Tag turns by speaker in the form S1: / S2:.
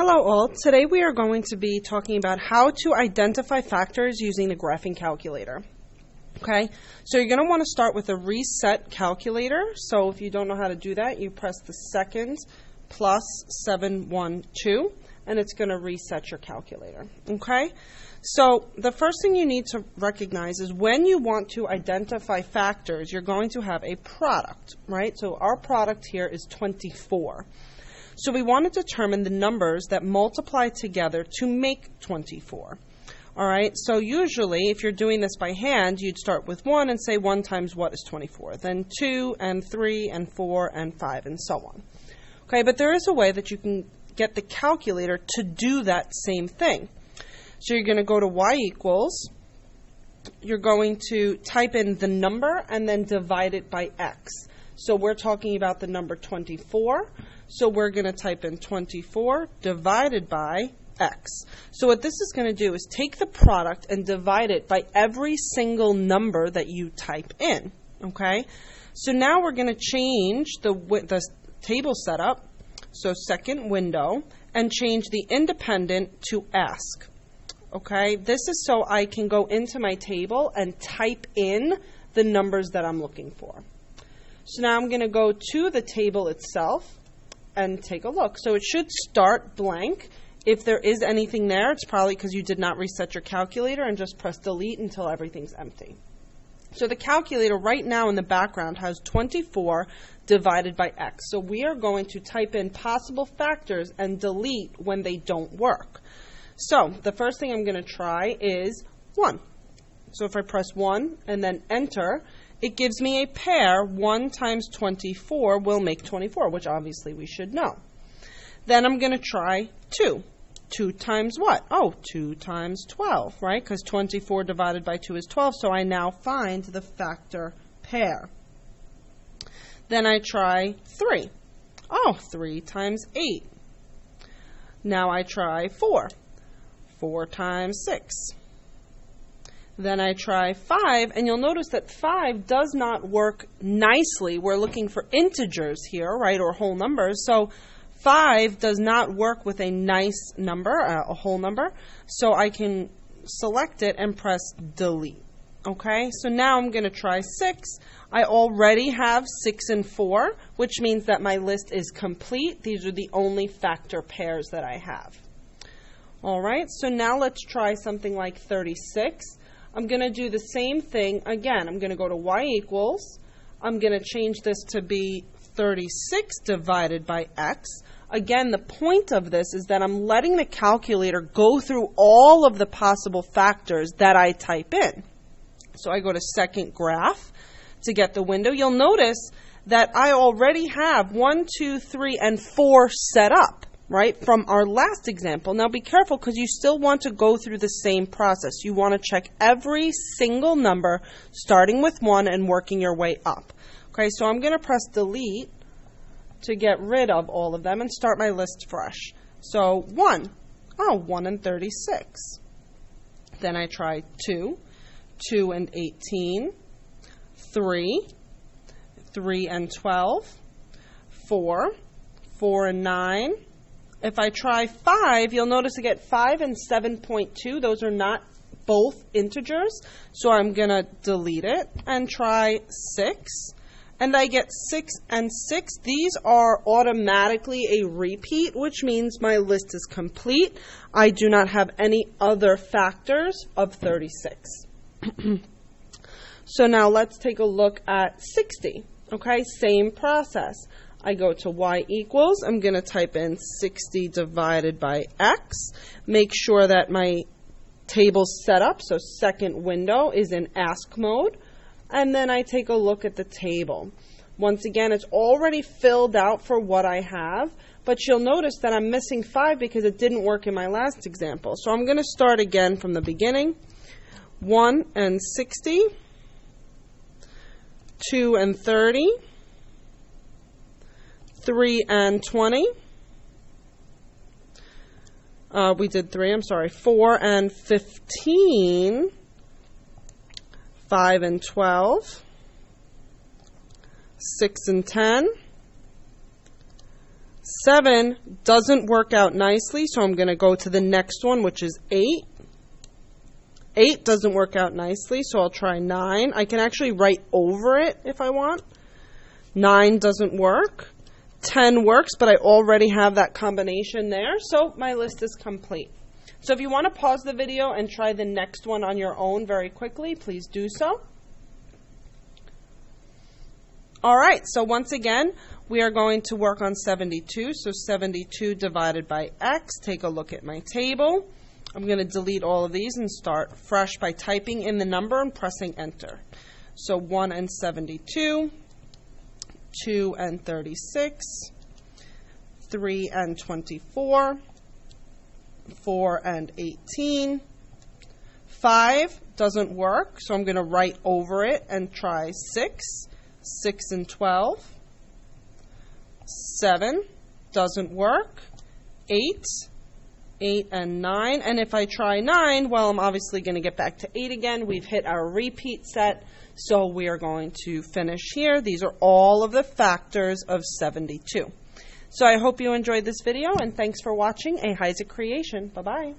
S1: Hello all. Today we are going to be talking about how to identify factors using the graphing calculator. Okay, so you're going to want to start with a reset calculator. So if you don't know how to do that, you press the second plus 712 and it's going to reset your calculator. Okay, so the first thing you need to recognize is when you want to identify factors, you're going to have a product, right? So our product here is 24. So we want to determine the numbers that multiply together to make 24. All right, so usually if you're doing this by hand, you'd start with 1 and say 1 times what is 24, then 2 and 3 and 4 and 5 and so on. Okay, but there is a way that you can get the calculator to do that same thing. So you're going to go to y equals, you're going to type in the number and then divide it by x. So we're talking about the number 24. So we're going to type in 24 divided by x. So what this is going to do is take the product and divide it by every single number that you type in. Okay? So now we're going to change the table setup, so second window, and change the independent to ask. Okay? This is so I can go into my table and type in the numbers that I'm looking for. So now I'm going to go to the table itself and take a look. So it should start blank. If there is anything there, it's probably because you did not reset your calculator and just press delete until everything's empty. So the calculator right now in the background has 24 divided by x. So we are going to type in possible factors and delete when they don't work. So the first thing I'm going to try is 1. So if I press 1 and then enter, it gives me a pair. 1 times 24 will make 24, which obviously we should know. Then I'm going to try 2. 2 times what? Oh, 2 times 12, right? Because 24 divided by 2 is 12, so I now find the factor pair. Then I try 3. Oh, 3 times 8. Now I try 4. 4 times 6. Then I try 5, and you'll notice that 5 does not work nicely. We're looking for integers here, right, or whole numbers. So 5 does not work with a nice number, a whole number. So I can select it and press delete. Okay, so now I'm going to try 6. I already have 6 and 4, which means that my list is complete. These are the only factor pairs that I have. All right, so now let's try something like 36. I'm going to do the same thing again. I'm going to go to y equals. I'm going to change this to be 36 divided by x. Again, the point of this is that I'm letting the calculator go through all of the possible factors that I type in. So I go to second graph to get the window. You'll notice that I already have 1, 2, 3, and 4 set up, right, from our last example. Now be careful because you still want to go through the same process. You want to check every single number starting with 1 and working your way up. Okay, so I'm going to press delete to get rid of all of them and start my list fresh. So 1. Oh, 1 and 36. Then I try 2. 2 and 18. 3. 3 and 12. 4. 4 and 9. If I try 5, you'll notice I get 5 and 7.2. Those are not both integers, so I'm going to delete it and try 6. And I get 6 and 6. These are automatically a repeat, which means my list is complete. I do not have any other factors of 36. So now let's take a look at 60. Okay, same process. I go to y equals. I'm going to type in 60 divided by x. Make sure that my table's set up, so second window is in ask mode. And then I take a look at the table. Once again, it's already filled out for what I have, but you'll notice that I'm missing 5 because it didn't work in my last example. So I'm going to start again from the beginning. 1 and 60. 2 and 30. 3 and 20. We did 3, I'm sorry. 4 and 15. 5 and 12. 6 and 10. 7 doesn't work out nicely, so I'm going to go to the next one, which is 8. 8 doesn't work out nicely, so I'll try 9. I can actually write over it if I want. 9 doesn't work. 10 works, but I already have that combination there, so my list is complete. So if you want to pause the video and try the next one on your own very quickly, please do so. All right, so once again, we are going to work on 72. So 72 divided by x. Take a look at my table. I'm going to delete all of these and start fresh by typing in the number and pressing enter. So 1 and 72, 2 and 36, 3 and 24, 4 and 18, 5 doesn't work, so I'm going to write over it and try 6, 6 and 12, 7 doesn't work, 8, 8 and 9, and if I try 9, well, I'm obviously going to get back to 8 again. We've hit our repeat set, so we are going to finish here. These are all of the factors of 72. So I hope you enjoyed this video, and thanks for watching A Heiser Creation. Bye-bye.